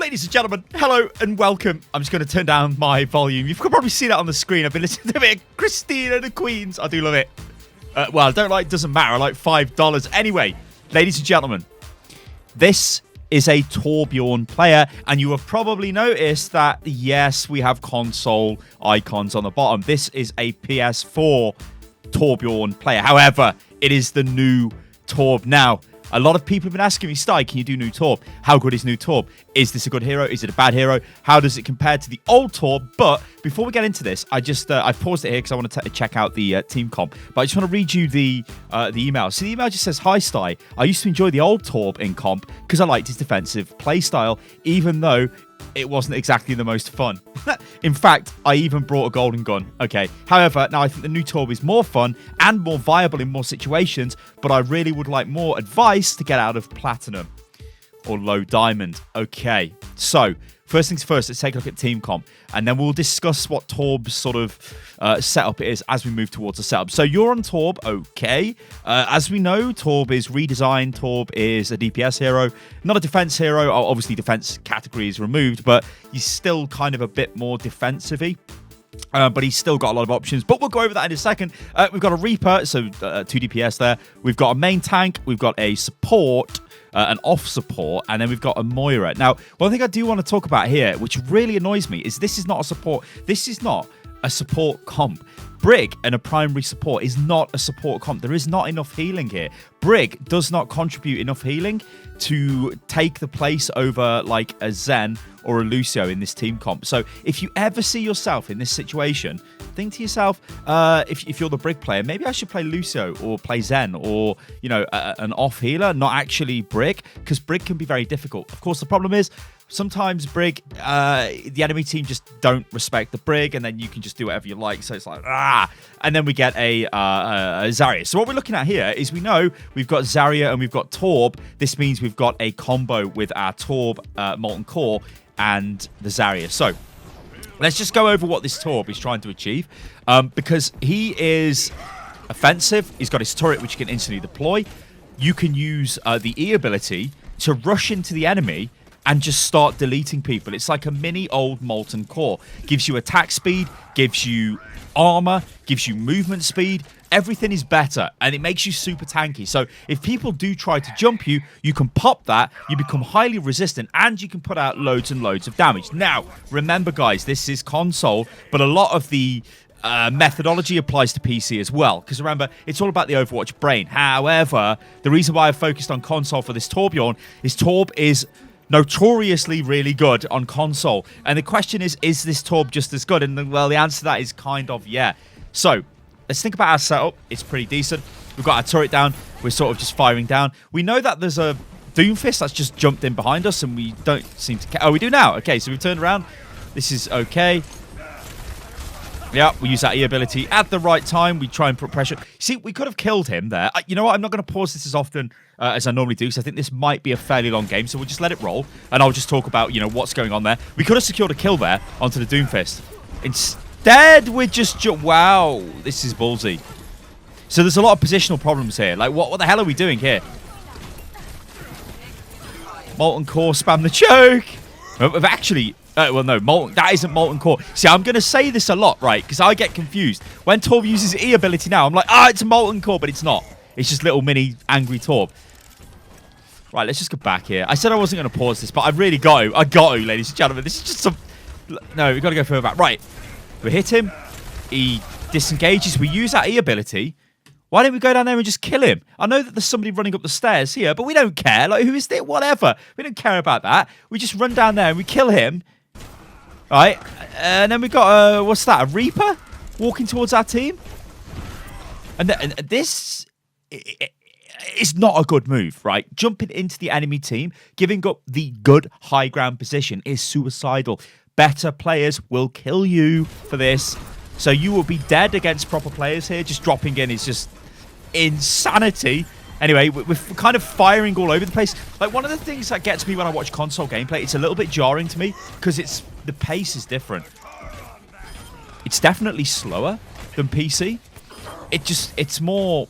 Ladies and gentlemen, hello and welcome. I'm just going to turn down my volume. You can probably see that on the screen. I've been listening to a bit of Christina the Queens. I do love it. Well, I don't like it, doesn't matter. I like $5. Anyway, ladies and gentlemen, this is a Torbjorn player, and you have probably noticed that, yes, we have console icons on the bottom. This is a PS4 Torbjorn player. However, it is the new Torb. Now, a lot of people have been asking me, Sty, can you do new Torb? How good is new Torb? Is this a good hero? Is it a bad hero? How does it compare to the old Torb? But before we get into this, I paused it here because I want to check out the team comp. But I just want to read you the email. So the email just says, "Hi Sty, I used to enjoy the old Torb in comp because I liked his defensive playstyle, even though it wasn't exactly the most fun. In fact, I even brought a golden gun. Okay. However, now I think the new Torb is more fun and more viable in more situations, but I really would like more advice to get out of platinum or low diamond." Okay. So, first things first, let's take a look at team comp, and then we'll discuss what Torb's sort of setup it is as we move towards the setup. So you're on Torb, okay. As we know, Torb is redesigned. Torb is a DPS hero, not a defense hero. Obviously, defense category is removed, but he's still kind of a bit more defensive-y. But he's still got a lot of options. But we'll go over that in a second. We've got a Reaper, so 2 DPS there. We've got a main tank. We've got a support, an off support, and then we've got a Moira. Now, one thing I do want to talk about here, which really annoys me, is this is not a support. This is not a support comp. Brig and a primary support is not a support comp. There is not enough healing here. Brig does not contribute enough healing to take the place over like a Zen or a Lucio in this team comp. So if you ever see yourself in this situation, think to yourself, if you're the Brig player, maybe I should play Lucio or play Zen or, you know, an off healer, not actually Brig, because Brig can be very difficult. Of course, the problem is sometimes Brig, the enemy team just don't respect the Brig, and then you can just do whatever you like. So it's like, and then we get a Zarya. So what we're looking at here is we know we've got Zarya and we've got Torb. This means we've got a combo with our Torb, Molten Core, and the Zarya. So let's just go over what this Torb is trying to achieve, because he is offensive. He's got his turret, which you can instantly deploy. You can use the E ability to rush into the enemy and just start deleting people. It's like a mini old Molten Core. Gives you attack speed, gives you armor, gives you movement speed. Everything is better, and it makes you super tanky. So if people do try to jump you, you can pop that, you become highly resistant, and you can put out loads and loads of damage. Now, remember guys, this is console, but a lot of the methodology applies to PC as well, because remember, it's all about the Overwatch brain. However, the reason why I focused on console for this Torbjorn is Torb is notoriously really good on console. And the question is this Torb just as good? And well, the answer to that is kind of yeah. So let's think about our setup. It's pretty decent. We've got our turret down. We're sort of just firing down. We know that there's a Doomfist that's just jumped in behind us, and we don't seem to care. Oh, we do now. Okay, so we've turned around. This is okay. Yeah, we use that E ability at the right time. We try and put pressure. See, we could have killed him there. You know what? I'm not going to pause this as often as I normally do, because I think this might be a fairly long game. So we'll just let it roll, and I'll just talk about, you know, what's going on there. We could have secured a kill there onto the Doomfist. Instead, we're just... wow, this is ballsy. So there's a lot of positional problems here. Like, what the hell are we doing here? Molten Core, spam the choke. We've actually... well, no, that isn't Molten Core. See, I'm going to say this a lot, right? Because I get confused. When Torb uses E ability now, I'm like, it's a Molten Core, but it's not. It's just little mini angry Torb. Right, let's just go back here. I said I wasn't going to pause this, but I've really got to. I got to, ladies and gentlemen. This is just some... no, we've got to go further back. Right. We hit him. He disengages. We use that E ability. Why don't we go down there and just kill him? I know that there's somebody running up the stairs here, but we don't care. Like, who is it? Whatever. We don't care about that. We just run down there and we kill him. Right, and then we've got, what's that, a Reaper walking towards our team? And this is not a good move, right? Jumping into the enemy team, giving up the good high ground position is suicidal. Better players will kill you for this. So you will be dead against proper players here. Just dropping in is just insanity. Anyway, we're kind of firing all over the place. Like, one of the things that gets me when I watch console gameplay, it's a little bit jarring to me because the pace is different. It's definitely slower than PC. It's more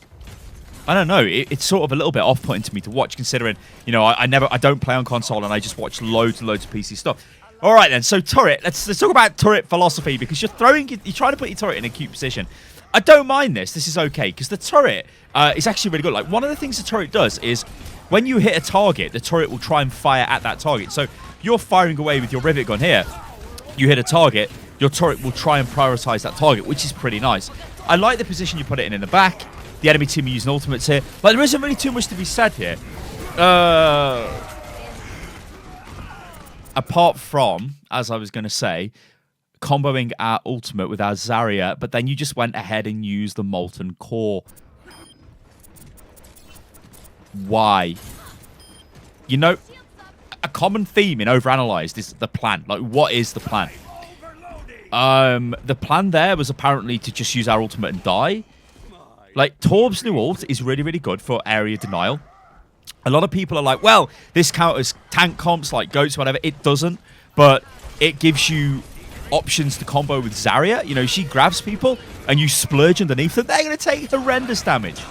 I don't know. It's sort of a little bit off-putting to me to watch, considering, you know, I don't play on console and I just watch loads and loads of PC stuff. All right then. So turret. Let's talk about turret philosophy, because you're trying to put your turret in a cute position. I don't mind this. This is okay because the turret is actually really good. Like, one of the things the turret does is when you hit a target, the turret will try and fire at that target. So you're firing away with your rivet gun here. You hit a target, your turret will try and prioritize that target, which is pretty nice. I like the position you put it in the back. The enemy team are using ultimates here. But there isn't really too much to be said here. Apart from, as I was going to say, comboing our ultimate with our Zarya, but then you just went ahead and used the Molten Core. Why? You know, a common theme in Overanalyzed is the plan. Like, what is the plan? The plan there was apparently to just use our ultimate and die. Like, Torb's new ult is really, really good for area denial. A lot of people are like, well, this counters tank comps like goats, whatever. It doesn't, but it gives you options to combo with Zarya. You know, she grabs people and you splurge underneath them. They're going to take horrendous damage.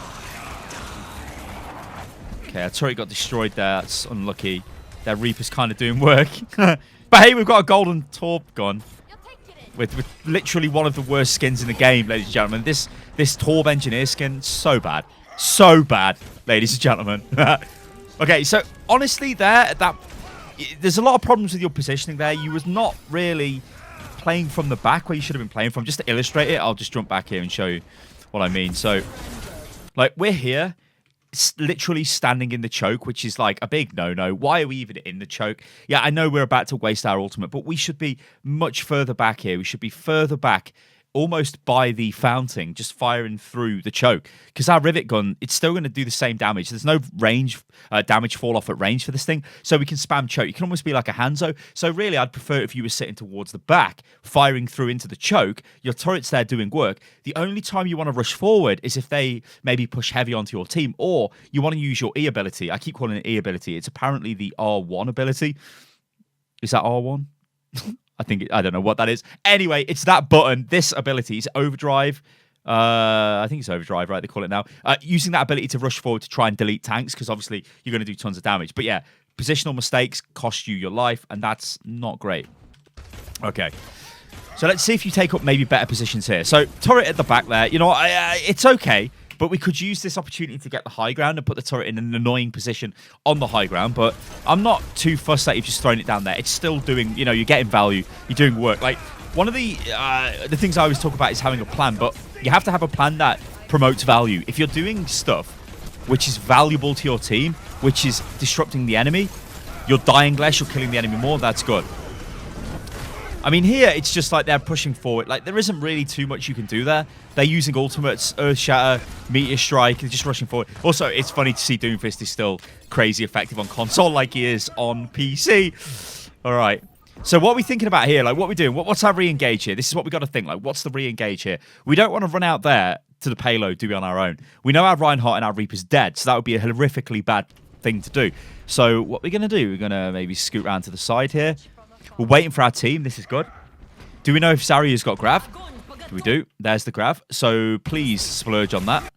Okay, our turret got destroyed there. That's unlucky. Their Reaper's kind of doing work. But hey, we've got a golden Torb gun. With literally one of the worst skins in the game, ladies and gentlemen. This Torb engineer skin, so bad. So bad, ladies and gentlemen. Okay, so honestly there's a lot of problems with your positioning there. You was not really playing from the back where you should have been playing from. Just to illustrate it, I'll just jump back here and show you what I mean. So, like, we're here, literally standing in the choke, which is like a big no-no. Why are we even in the choke? Yeah, I know we're about to waste our ultimate, but we should be much further back here. We should be further back, almost by the fountain, just firing through the choke, because our rivet gun, it's still going to do the same damage. There's no range damage fall off at range for this thing, so we can spam choke. You can almost be like a Hanzo. So really, I'd prefer if you were sitting towards the back, firing through into the choke. Your turret's there doing work. The only time you want to rush forward is if they maybe push heavy onto your team, or you want to use your E ability. I keep calling it E ability. It's apparently the R1 ability. Is that R1? I don't know what that is. Anyway, it's that button. This ability is overdrive. I think it's overdrive, right? They call it now. Using that ability to rush forward to try and delete tanks, because obviously you're going to do tons of damage. But yeah, positional mistakes cost you your life, and that's not great. Okay. So let's see if you take up maybe better positions here. So turret at the back there. You know, it's okay. But we could use this opportunity to get the high ground and put the turret in an annoying position on the high ground. But I'm not too fussed that you've just thrown it down there. It's still doing, you know, you're getting value. You're doing work. Like, one of the things I always talk about is having a plan. But you have to have a plan that promotes value. If you're doing stuff which is valuable to your team, which is disrupting the enemy, you're dying less, you're killing the enemy more, that's good. I mean, here, it's just like they're pushing forward. Like, there isn't really too much you can do there. They're using ultimates, Earth Shatter, Meteor Strike, they're just rushing forward. Also, it's funny to see Doomfist is still crazy effective on console like he is on PC. All right. So what are we thinking about here? Like, what are we doing? What's our re-engage here? This is what we got to think. Like, what's the re-engage here? We don't want to run out there to the payload, do we, on our own? We know our Reinhardt and our Reaper's dead, so that would be a horrifically bad thing to do. So what we're going to do, we're going to maybe scoot around to the side here. We're waiting for our team. This is good. Do we know if Zarya's got grav? We do. There's the grav. So please splurge on that.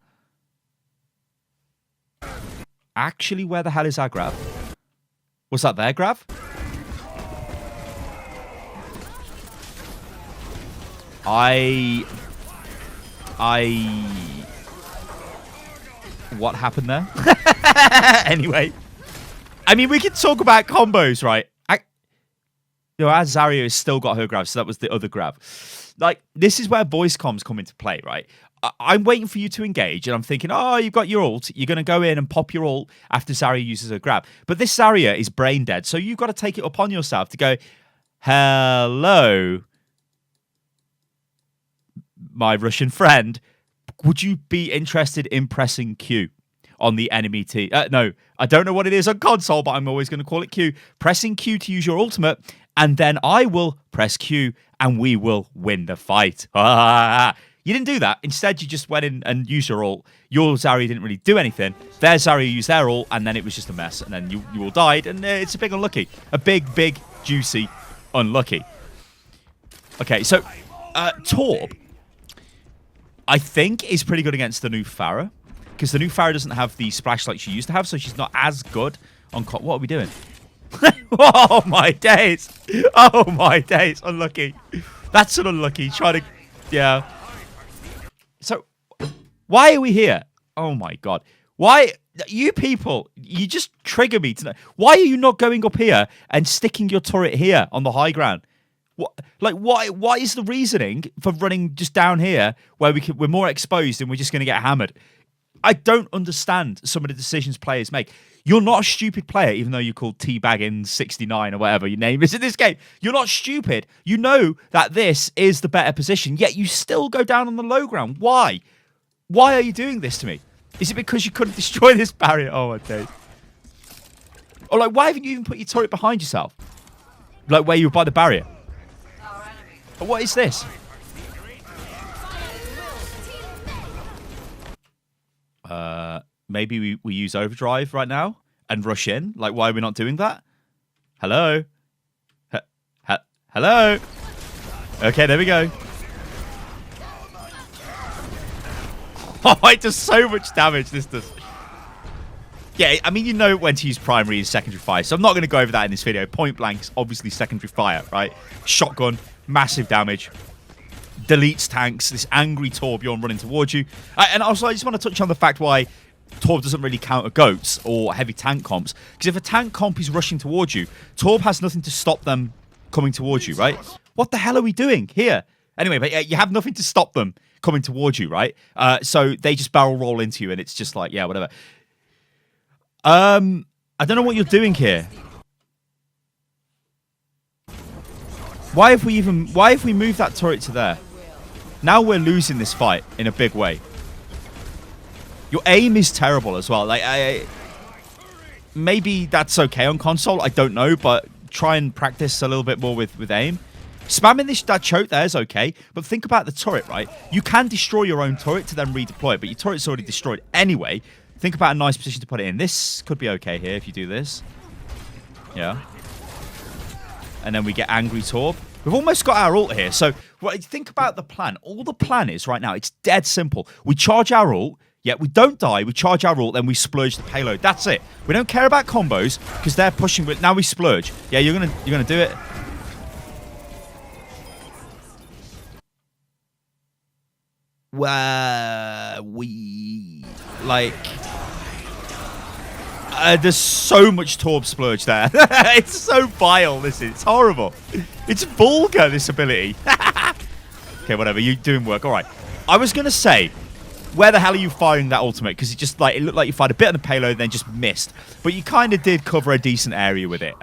Actually, where the hell is our grav? Was that their grav? What happened there? Anyway. I mean, we can talk about combos, right? You know, our Zarya has still got her grab, so that was the other grab. Like, this is where voice comms come into play, right? I'm waiting for you to engage, and I'm thinking, oh, you've got your ult. You're going to go in and pop your ult after Zarya uses her grab. But this Zarya is brain dead, so you've got to take it upon yourself to go, hello, my Russian friend. Would you be interested in pressing Q on the enemy team? No, I don't know what it is on console, but I'm always going to call it Q. Pressing Q to use your ultimate, and then I will press Q, and we will win the fight. You didn't do that. Instead, you just went in and used your ult. Your Zarya didn't really do anything. Their Zarya used their ult, and then it was just a mess. And then you all died, and it's a big unlucky. A big, big, juicy unlucky. Okay, so Torb, I think, is pretty good against the new pharah. because the new pharah doesn't have the splash like she used to have, so she's not as good on... What are we doing? Oh, my days. Oh, my days. Unlucky. That's an unlucky. Trying to... Yeah. So, why are we here? Oh, my God. Why... You people, you just trigger me to know. Why are you not going up here and sticking your turret here on the high ground? What, like, what is the reasoning for running just down here where we're more exposed and we're just going to get hammered? I don't understand some of the decisions players make. You're not a stupid player, even though you're called Teabagging69 or whatever your name is in this game. You're not stupid. You know that this is the better position, yet you still go down on the low ground. Why? Why are you doing this to me? Is it because you couldn't destroy this barrier? Oh, my days. Or, like, why haven't you even put your turret behind yourself? Like, where you were by the barrier? But what is this? Maybe we use overdrive right now and rush in. Like, why are we not doing that? Hello? Hello? Okay, there we go. Oh, it does so much damage, this does. Yeah, I mean, you know when to use primary and secondary fire, so I'm not going to go over that in this video. Point blank's obviously secondary fire, right? Shotgun, massive damage. Deletes tanks, this angry Torbjorn running towards you. And also, I just want to touch on the fact why Torb doesn't really counter goats or heavy tank comps. Because if a tank comp is rushing towards you, Torb has nothing to stop them coming towards you, right? What the hell are we doing here? Anyway, but yeah, you have nothing to stop them coming towards you, right? So they just barrel roll into you, and it's just like, yeah, whatever. I don't know what you're doing here. Why have we moved that turret to there? Now we're losing this fight in a big way. Your aim is terrible as well. Like, maybe that's okay on console. I don't know, but try and practice a little bit more with aim. Spamming that choke there is okay, but think about the turret, right? You can destroy your own turret to then redeploy it, but your turret's already destroyed anyway. Think about a nice position to put it in. This could be okay here if you do this. Yeah. And then we get angry Torb. We've almost got our ult here. So think about the plan. All the plan is right now, it's dead simple. We charge our ult, yeah, we don't die, we charge our ult, then we splurge the payload. That's it. We don't care about combos because they're pushing. Now we splurge. Yeah, you're gonna do it. There's so much Torb splurge there. It's so vile, this is. It's horrible. It's vulgar, this ability. Okay, whatever. You're doing work. All right. I was going to say, where the hell are you firing that ultimate? Because it looked like you fired a bit on the payload, then just missed. But you kind of did cover a decent area with it.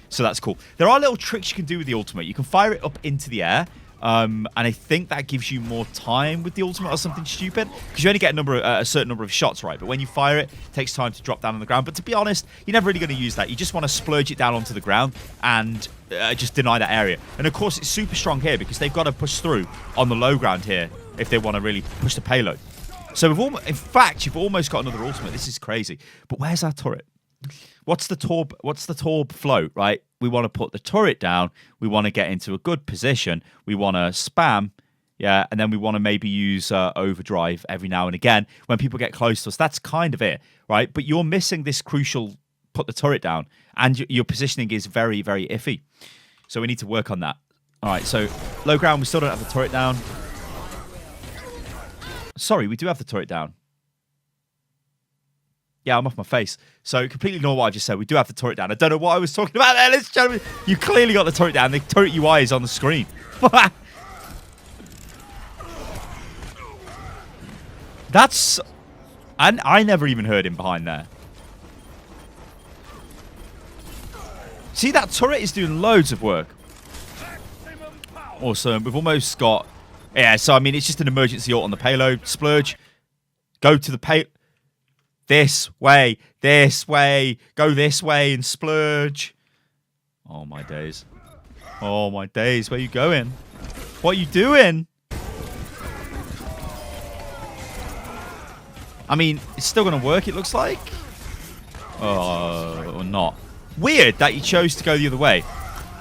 So that's cool. There are little tricks you can do with the ultimate. You can fire it up into the air. And I think that gives you more time with the ultimate or something stupid, because you only get a certain number of shots, right? But when you fire it, it takes time to drop down on the ground. But to be honest, you're never really going to use that. You just want to splurge it down onto the ground and just deny that area. And of course, it's super strong here because they've got to push through on the low ground here if they want to really push the payload. So in fact, you've almost got another ultimate. This is crazy. But where's our turret? What's the Torb float, right? We want to put the turret down. We want to get into a good position. We want to spam, yeah, and then we want to maybe use overdrive every now and again when people get close to us. That's kind of it, right? But you're missing this crucial put the turret down, and your positioning is very, very iffy. So we need to work on that. All right, so low ground, we still don't have the turret down. Sorry, we do have the turret down. Yeah, I'm off my face. So completely ignore what I just said. We do have the turret down. I don't know what I was talking about there, ladies and gentlemen. You clearly got the turret down. The turret UI is on the screen. That's... And I never even heard him behind there. See, that turret is doing loads of work. Awesome. We've almost got... Yeah, so, I mean, it's just an emergency ult on the payload. Splurge. Go to the payload. This way, go this way and splurge. Oh, my days. Oh, my days. Where are you going? What are you doing? I mean, it's still going to work, it looks like. Oh, or not. Weird that you chose to go the other way.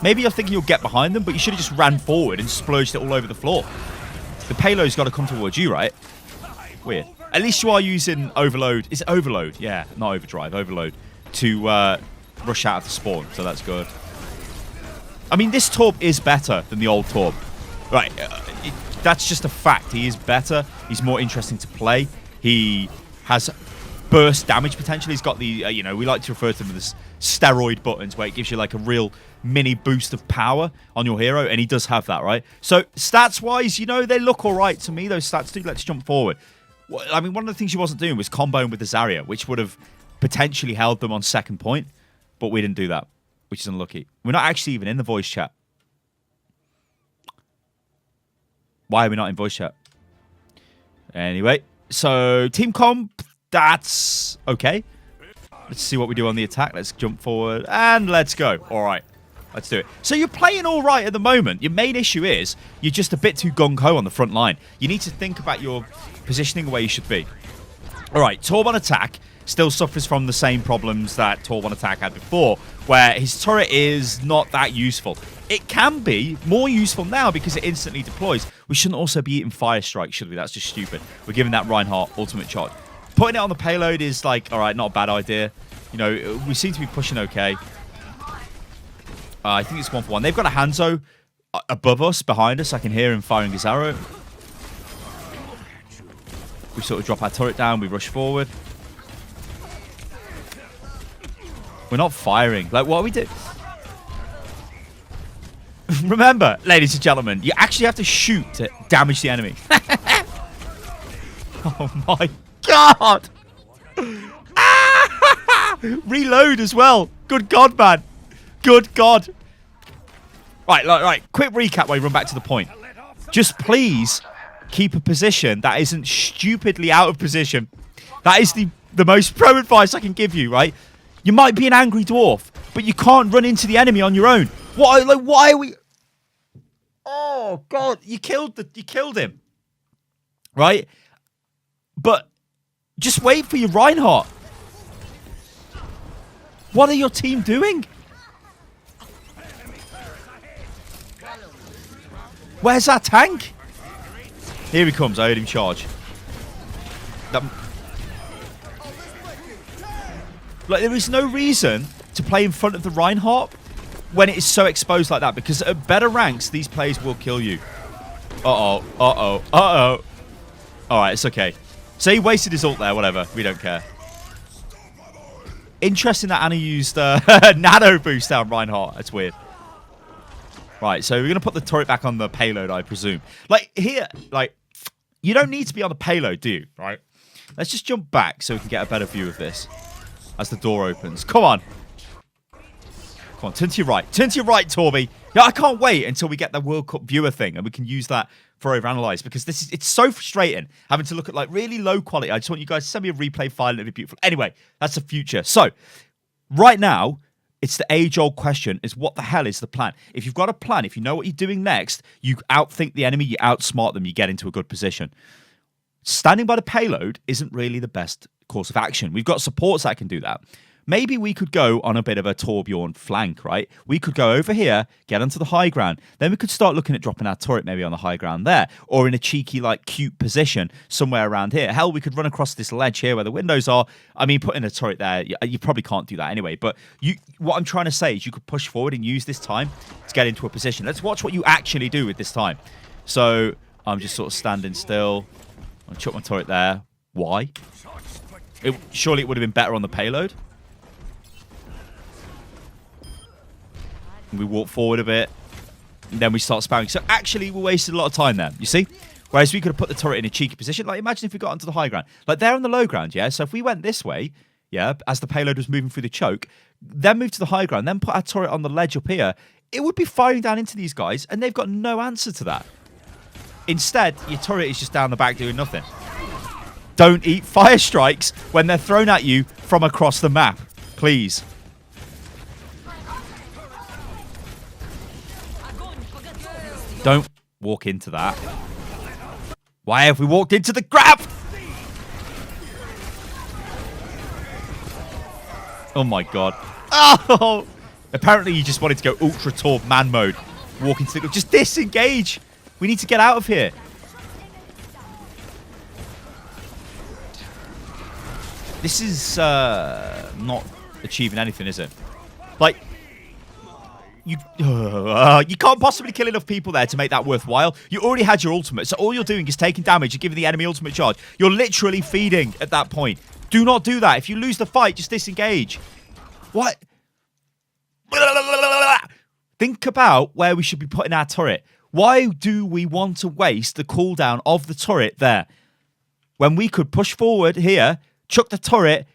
Maybe you're thinking you'll get behind them, but you should have just ran forward and splurged it all over the floor. The payload's got to come towards you, right? Weird. At least you are using overload. Is it overload? Yeah, not overdrive, overload. To rush out of the spawn, so that's good. I mean, this Torb is better than the old Torb. Right, that's just a fact. He is better. He's more interesting to play. He has burst damage potential. He's got the, you know, we like to refer to them as steroid buttons, where it gives you like a real mini boost of power on your hero, and he does have that, right? So stats-wise, you know, they look all right to me, those stats do. Let's jump forward. I mean, one of the things he wasn't doing was comboing with the Zarya, which would have potentially held them on second point, but we didn't do that, which is unlucky. We're not actually even in the voice chat. Why are we not in voice chat? Anyway, so team comp, that's okay. Let's see what we do on the attack. Let's jump forward and let's go. All right, let's do it. So you're playing all right at the moment. Your main issue is you're just a bit too gung-ho on the front line. You need to think about your positioning where you should be. All right, Torb on attack still suffers from the same problems that Torb on attack had before, where his turret is not that useful. It can be more useful now because it instantly deploys. We shouldn't also be eating fire strike, should we? That's just stupid. We're giving that Reinhardt ultimate charge. Putting it on the payload is like, all right, not a bad idea. You know, we seem to be pushing okay. I think it's 1-for-1. They've got a Hanzo above us, behind us. I can hear him firing his arrow. We sort of drop our turret down. We rush forward. We're not firing. Like, what are we doing? Remember, ladies and gentlemen, you actually have to shoot to damage the enemy. Oh my god! Reload as well. Good god, man. Good god. Right. Quick recap while we run back to the point. Just please keep a position that isn't stupidly out of position. That is the most pro advice I can give you, right? You might be an angry dwarf, but you can't run into the enemy on your own. Why are we... Oh, God. You killed him. Right? But just wait for your Reinhardt. What are your team doing? Where's our tank? Here he comes. I heard him charge. Like, there is no reason to play in front of the Reinhardt when it is so exposed like that, because at better ranks, these players will kill you. Uh-oh. All right, it's okay. So he wasted his ult there, whatever. We don't care. Interesting that Anna used nano boost down Reinhardt. That's weird. Right, so we're going to put the turret back on the payload, I presume. Like, here, like, you don't need to be on the payload, do you? Right? Let's just jump back so we can get a better view of this as the door opens. Come on. Come on, turn to your right. Turn to your right, Torby. Yeah, I can't wait until we get the World Cup viewer thing and we can use that for OverAnalyzed, because it's so frustrating having to look at like really low quality. I just want you guys to send me a replay file and it'll be beautiful. Anyway, that's the future. So, right now, it's the age-old question, is what the hell is the plan? If you've got a plan, if you know what you're doing next, you outthink the enemy, you outsmart them, you get into a good position. Standing by the payload isn't really the best course of action. We've got supports that can do that. Maybe we could go on a bit of a Torbjorn flank, right? We could go over here, get onto the high ground. Then we could start looking at dropping our turret maybe on the high ground there, or in a cheeky, like, cute position somewhere around here. Hell, we could run across this ledge here where the windows are. I mean, putting a turret there, you probably can't do that anyway. But what I'm trying to say is you could push forward and use this time to get into a position. Let's watch what you actually do with this time. So I'm just sort of standing still. I'll chuck my turret there. Why? Surely it would have been better on the payload. We walk forward a bit, and then we start spamming. So actually, we wasted a lot of time there, you see? Whereas we could have put the turret in a cheeky position. Like, imagine if we got onto the high ground. Like, they're on the low ground, yeah? So if we went this way, yeah, as the payload was moving through the choke, then move to the high ground, then put our turret on the ledge up here, it would be firing down into these guys, and they've got no answer to that. Instead, your turret is just down the back doing nothing. Don't eat fire strikes when they're thrown at you from across the map, please. Don't walk into that. Why have we walked into the grab? Oh my god. Oh! Apparently you just wanted to go Ultra Torb man mode. Walk into the... Just disengage! We need to get out of here. This is not achieving anything, is it? Like, you can't possibly kill enough people there to make that worthwhile. You already had your ultimate, so all you're doing is taking damage and giving the enemy ultimate charge. You're literally feeding at that point. Do not do that. If you lose the fight, just disengage. What? Think about where we should be putting our turret. Why do we want to waste the cooldown of the turret there? When we could push forward here, chuck the turret,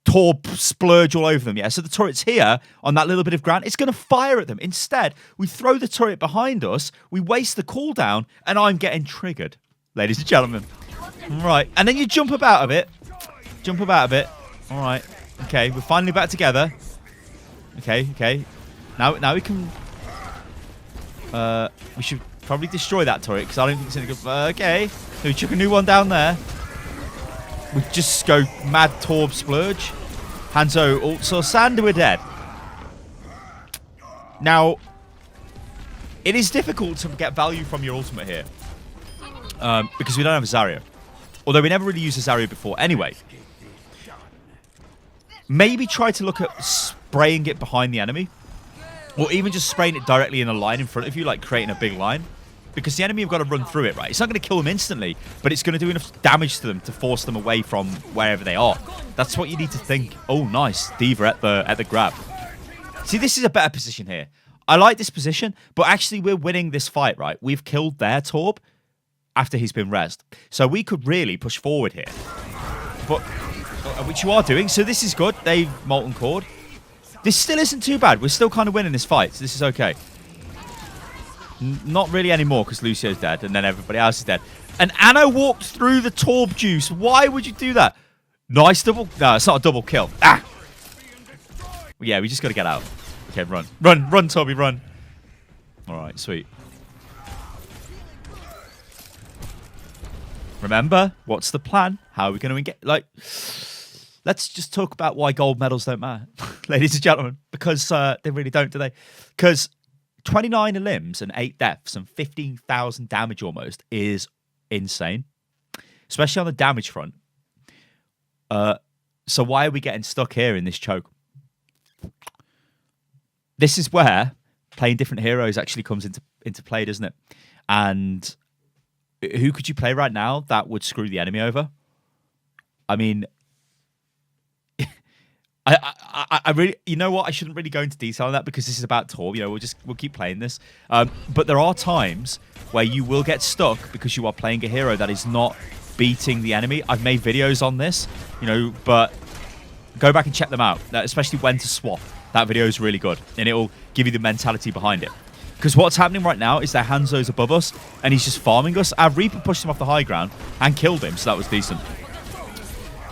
Torb splurge all over them, yeah? So the turret's here on that little bit of ground. It's going to fire at them. Instead, we throw the turret behind us, we waste the cooldown, and I'm getting triggered, ladies and gentlemen. Right, and then you jump up out of it. Jump up out of it. All right. Okay, we're finally back together. Okay. Now we can... we should probably destroy that turret, because I don't think it's in a good... okay. So we chuck a new one down there. We just go mad Torb splurge. Hanzo also Sand, we're dead. Now, it is difficult to get value from your ultimate here. Because we don't have a Zarya. Although we never really used a Zarya before. Anyway. Maybe try to look at spraying it behind the enemy. Or even just spraying it directly in a line in front of you, like creating a big line. Because the enemy have got to run through it, right? It's not going to kill them instantly, but it's going to do enough damage to them to force them away from wherever they are. That's what you need to think. Oh, nice. D.Va at the grab. See, this is a better position here. I like this position, but actually we're winning this fight, right? We've killed their Torb after he's been rezzed. So we could really push forward here. But, which you are doing, so this is good. They've Molten Cord. This still isn't too bad. We're still kind of winning this fight, so this is okay. Not really anymore because Lucio's dead and then everybody else is dead. And Anna walked through the Torb juice. Why would you do that? Nice double... No, it's not a double kill. Ah! Yeah, we just got to get out. Okay, run. Run, Toby, run. All right, sweet. Remember, what's the plan? How are we going to get... Like, let's just talk about why gold medals don't matter, ladies and gentlemen. Because they really don't, do they? Because... 29 limbs and 8 deaths and 15,000 damage almost is insane. Especially on the damage front. So why are we getting stuck here in this choke? This is where playing different heroes actually comes into play, doesn't it? And who could you play right now that would screw the enemy over? I mean... I really, you know what? I shouldn't really go into detail on that because this is about Torb. You know, we'll keep playing this. But there are times where you will get stuck because you are playing a hero that is not beating the enemy. I've made videos on this, you know, but go back and check them out. Especially when to swap. That video is really good, and it will give you the mentality behind it. Because what's happening right now is that Hanzo's above us, and he's just farming us. Our Reaper pushed him off the high ground and killed him, so that was decent.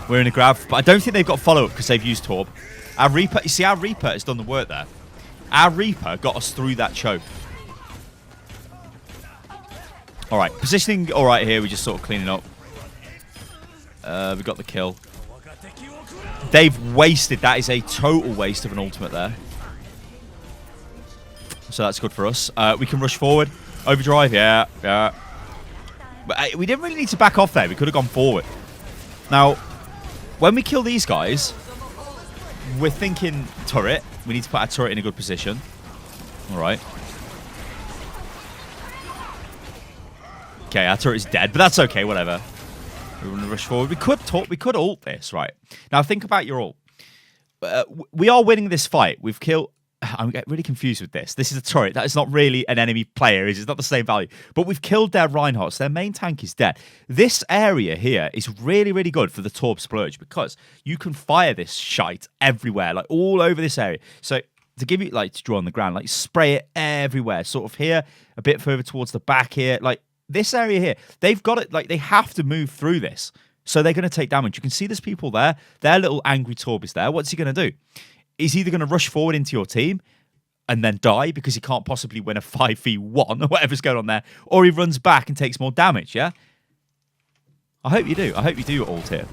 We're in a grab, but I don't think they've got follow-up because they've used Torb. Our Reaper, you see, our Reaper has done the work there. Our Reaper got us through that choke. All right, positioning all right here. We're just sort of cleaning up. We got the kill. They've wasted. That is a total waste of an ultimate there. So that's good for us. We can rush forward. Overdrive, yeah. But we didn't really need to back off there. We could have gone forward. Now... when we kill these guys, we're thinking turret. We need to put our turret in a good position. All right. Okay, our turret is dead, but that's okay. Whatever. We want to rush forward. We could ult this, right? Now think about your ult. We are winning this fight. We've killed... I'm getting really confused with this. This is a turret. That is not really an enemy player. It's not the same value. But we've killed their Reinhardts. Their main tank is dead. This area here is really, really good for the Torb splurge because you can fire this shite everywhere, like all over this area. So to give you, like, to draw on the ground, like spray it everywhere. Sort of here, a bit further towards the back here. Like this area here, they've got it, like they have to move through this. So they're going to take damage. You can see there's people there. Their little angry Torb is there. What's he going to do? He's either going to rush forward into your team and then die because he can't possibly win a 5v1 or whatever's going on there, or he runs back and takes more damage, yeah? I hope you do. I hope you do ult here.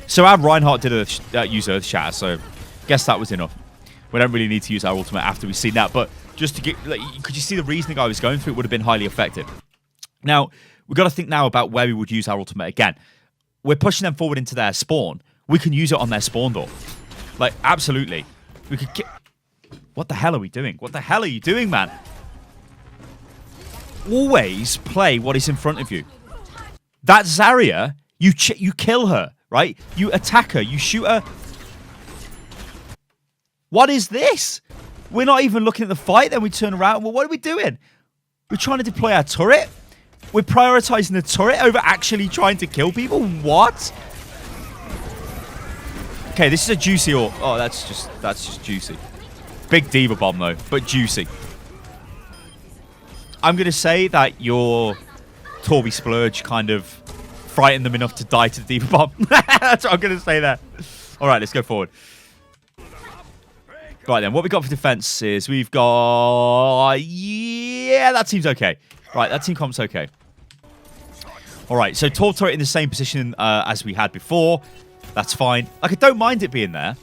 So our Reinhardt did use Earth Shatter, so I guess that was enough. We don't really need to use our ultimate after we've seen that, but just to get... like, could you see the reasoning I was going through? It would have been highly effective. Now, We've got to think now about where we would use our ultimate again. We're pushing them forward into their spawn. We can use it on their spawn door. Like, absolutely. We could get... What the hell are we doing? What the hell are you doing, man? Always play what is in front of you. That Zarya, you kill her, right? You attack her. You shoot her. What is this? We're not even looking at the fight, then we turn around. Well, what are we doing? We're trying to deploy our turret? We're prioritizing the turret over actually trying to kill people? What? Okay, this is a juicy ult. Oh, that's just juicy. Big diva bomb, though, but juicy. I'm going to say that your Torby Splurge kind of frightened them enough to die to the diva bomb. That's what I'm going to say there. All right, let's go forward. Right, then, what we got for defense is we've got... Yeah, that seems okay. Right, that team comp's okay. All right, so Torb turret in the same position as we had before. That's fine. Like, I don't mind it being there.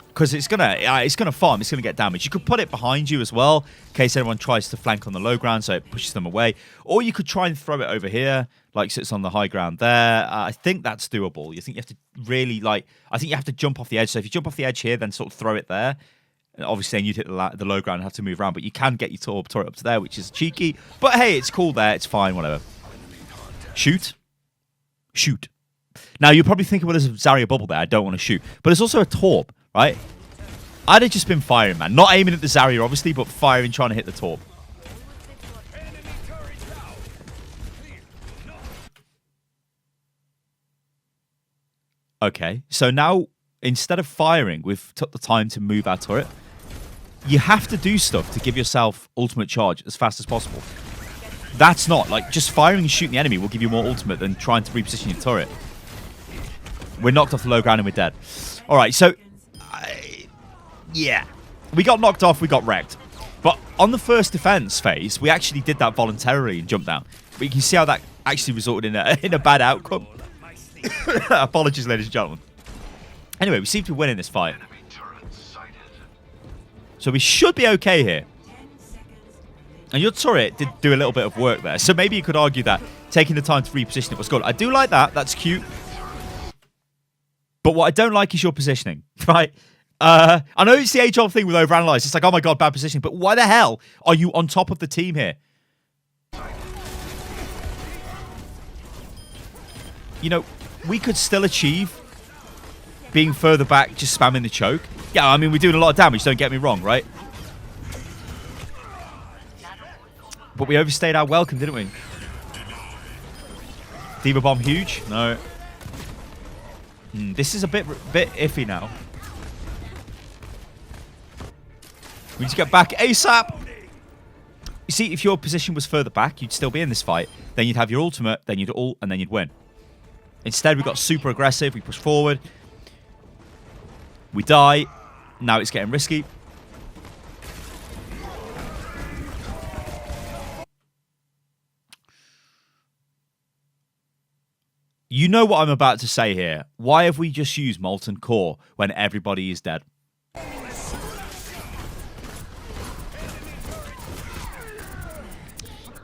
Because it's gonna farm, it's gonna get damaged. You could put it behind you as well, in case anyone tries to flank on the low ground, so it pushes them away. Or you could try and throw it over here, like so it's on the high ground there. I think that's doable. You think you have to really, like, I think you have to jump off the edge. So if you jump off the edge here, then sort of throw it there. And obviously, then you'd hit the low ground and have to move around. But you can get your Torb turret up to there, which is cheeky. But hey, it's cool there. It's fine, whatever. Shoot. Shoot. Now, you're probably thinking, well, there's a Zarya bubble there. I don't want to shoot. But there's also a Torb, right? I'd have just been firing, man. Not aiming at the Zarya, obviously, but firing, trying to hit the Torb. Okay, so now, instead of firing, we've took the time to move our turret. You have to do stuff to give yourself ultimate charge as fast as possible. That's not, like, just firing and shooting the enemy will give you more ultimate than trying to reposition your turret. We're knocked off the low ground and we're dead. All right, so... yeah. We got knocked off, we got wrecked. But on the first defense phase, we actually did that voluntarily and jumped down. But you can see how that actually resulted in a bad outcome. Apologies, ladies and gentlemen. Anyway, we seem to be winning this fight. So we should be okay here. And your turret did do a little bit of work there. So maybe you could argue that taking the time to reposition it was good. I do like that. That's cute. But what I don't like is your positioning, right? I know it's the age-old thing with OverAnalyzed. It's like, oh my god, bad positioning. But why the hell are you on top of the team here? You know, we could still achieve being further back, just spamming the choke. Yeah, I mean, we're doing a lot of damage, don't get me wrong, right? But we overstayed our welcome, didn't we? Diva bomb huge? No. This is a bit iffy now. We need to get back ASAP. You see, if your position was further back, you'd still be in this fight. Then you'd have your ultimate, then you'd ult, and then you'd win. Instead, we got super aggressive. We push forward. We die. Now it's getting risky. You know what I'm about to say here. Why have we just used Molten Core when everybody is dead?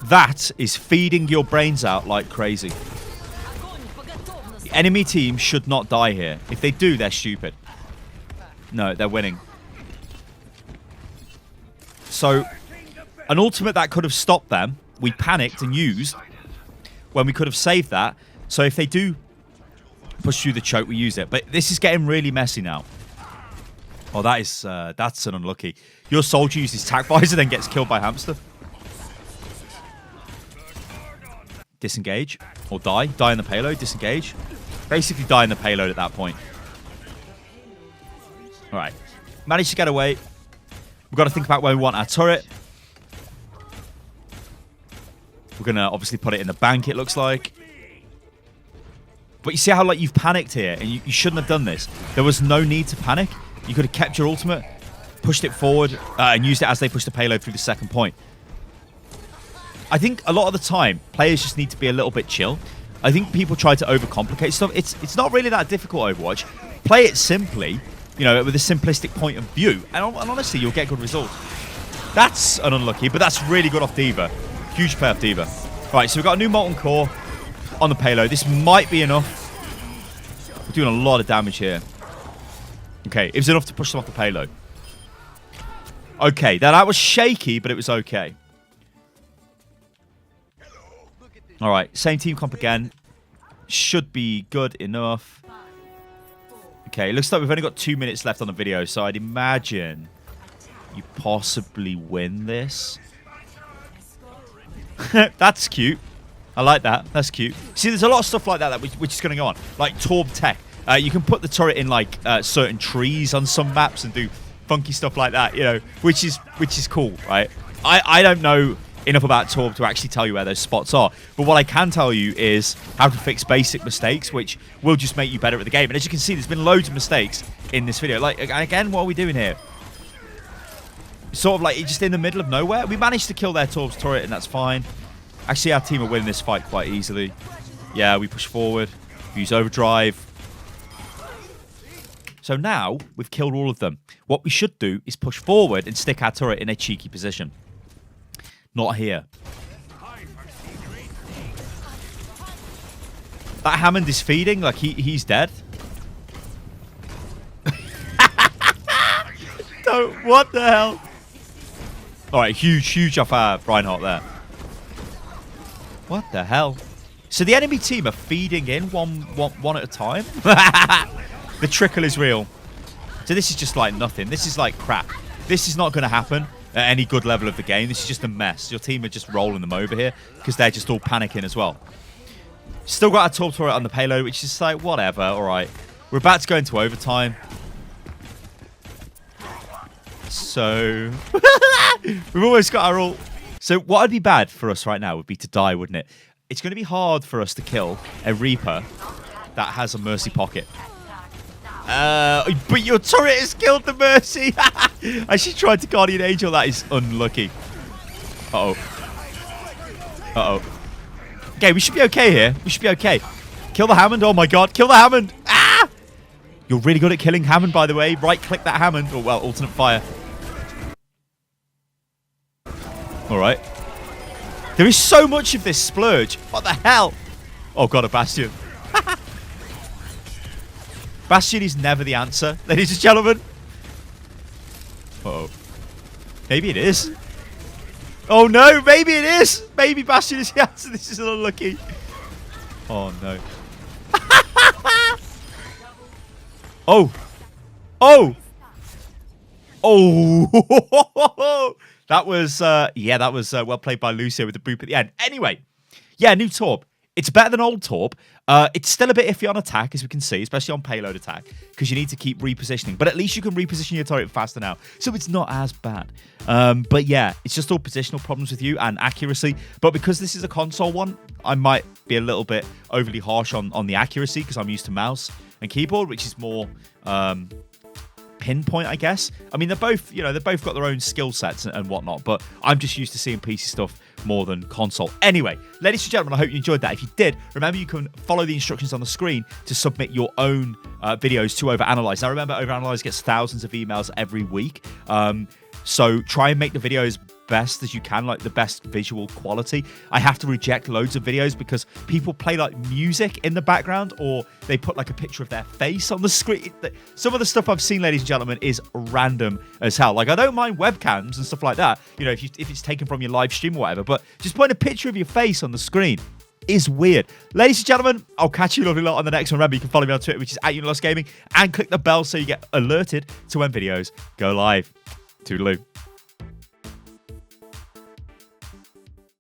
That is feeding your brains out like crazy. The enemy team should not die here. If they do, they're stupid. No, they're winning. So, an ultimate that could have stopped them, we panicked and used when we could have saved that. So if they do push through the choke, we use it. But this is getting really messy now. Oh, that's an unlucky. Your soldier uses tac visor, then gets killed by hamster. Disengage. Or die. Die in the payload. Disengage. Basically die in the payload at that point. Alright. Managed to get away. We've got to think about where we want our turret. We're going to obviously put it in the bank, it looks like. But you see how, like, you've panicked here, and you shouldn't have done this. There was no need to panic. You could have kept your ultimate, pushed it forward, and used it as they pushed the payload through the second point. I think a lot of the time, players just need to be a little bit chill. I think people try to overcomplicate stuff. It's not really that difficult, Overwatch. Play it simply, you know, with a simplistic point of view, and honestly, you'll get good results. That's an unlucky, but that's really good off Diva. Huge play off Diva. Right, so we've got a new molten core on the payload. This might be enough. We're doing a lot of damage here. Okay, it was enough to push them off the payload. Okay, that was shaky, but it was okay. All right, same team comp again. Should be good enough. Okay, it looks like we've only got 2 minutes left on the video, so I'd imagine you possibly win this. That's cute. I like that. That's cute. See, there's a lot of stuff like that which is going to go on. Like Torb tech. You can put the turret in like certain trees on some maps and do funky stuff like that, you know, which is cool, right? I don't know enough about Torb to actually tell you where those spots are. But what I can tell you is how to fix basic mistakes, which will just make you better at the game. And as you can see, there's been loads of mistakes in this video. Like, again, what are we doing here? Sort of like just in the middle of nowhere. We managed to kill their Torb's turret, and that's fine. Actually, our team are winning this fight quite easily. Yeah, we push forward. We use overdrive. So now we've killed all of them. What we should do is push forward and stick our turret in a cheeky position. Not here. That Hammond is feeding like he's dead. What the hell? All right, huge off our Reinhardt there. What the hell? So the enemy team are feeding in one at a time. The trickle is real. So this is just like nothing. This is like crap. This is not going to happen at any good level of the game. This is just a mess. Your team are just rolling them over here because they're just all panicking as well. Still got our Torb turret on the payload, which is like, whatever. All right. We're about to go into overtime. So we've almost got our ult. So what would be bad for us right now would be to die, wouldn't it? It's going to be hard for us to kill a Reaper that has a Mercy pocket. But your turret has killed the Mercy. I actually tried to Guardian Angel. That is unlucky. Uh-oh. Okay, we should be okay here. We should be okay. Kill the Hammond. Oh, my God. Kill the Hammond. Ah! You're really good at killing Hammond, by the way. Right-click that Hammond. Oh, well, alternate fire. All right. There is so much of this splurge. What the hell? Oh, God, a Bastion. Bastion is never the answer, ladies and gentlemen. Uh-oh. Maybe it is. Oh, no. Maybe it is. Maybe Bastion is the answer. This is unlucky. Oh, no. Oh. Oh. Oh. That was, yeah, that was well played by Lucio with the boop at the end. Anyway, yeah, new Torb. It's better than old Torb. It's still a bit iffy on attack, as we can see, especially on payload attack, because you need to keep repositioning. But at least you can reposition your turret faster now, so it's not as bad. But yeah, it's just all positional problems with you and accuracy. But because this is a console one, I might be a little bit overly harsh on the accuracy, because I'm used to mouse and keyboard, which is more pinpoint, I guess. I mean, they're both, you know, they've both got their own skill sets and whatnot, but I'm just used to seeing PC stuff more than console. Anyway, ladies and gentlemen, I hope you enjoyed that. If you did, remember you can follow the instructions on the screen to submit your own videos to OverAnalyzed. Now, remember, OverAnalyzed gets thousands of emails every week, so try and make the videos best as you can, like the best visual quality. I have to reject loads of videos because people play like music in the background, or they put like a picture of their face on the screen. Some of the stuff I've seen, ladies and gentlemen, is random as hell. Like, I don't mind webcams and stuff like that, you know, if it's taken from your live stream or whatever, but just putting a picture of your face on the screen is weird. Ladies and gentlemen, I'll catch you lovely lot on the next one. Remember, you can follow me on Twitter, which is @UniLostGaming, and click the bell so you get alerted to when videos go live. Toodaloo.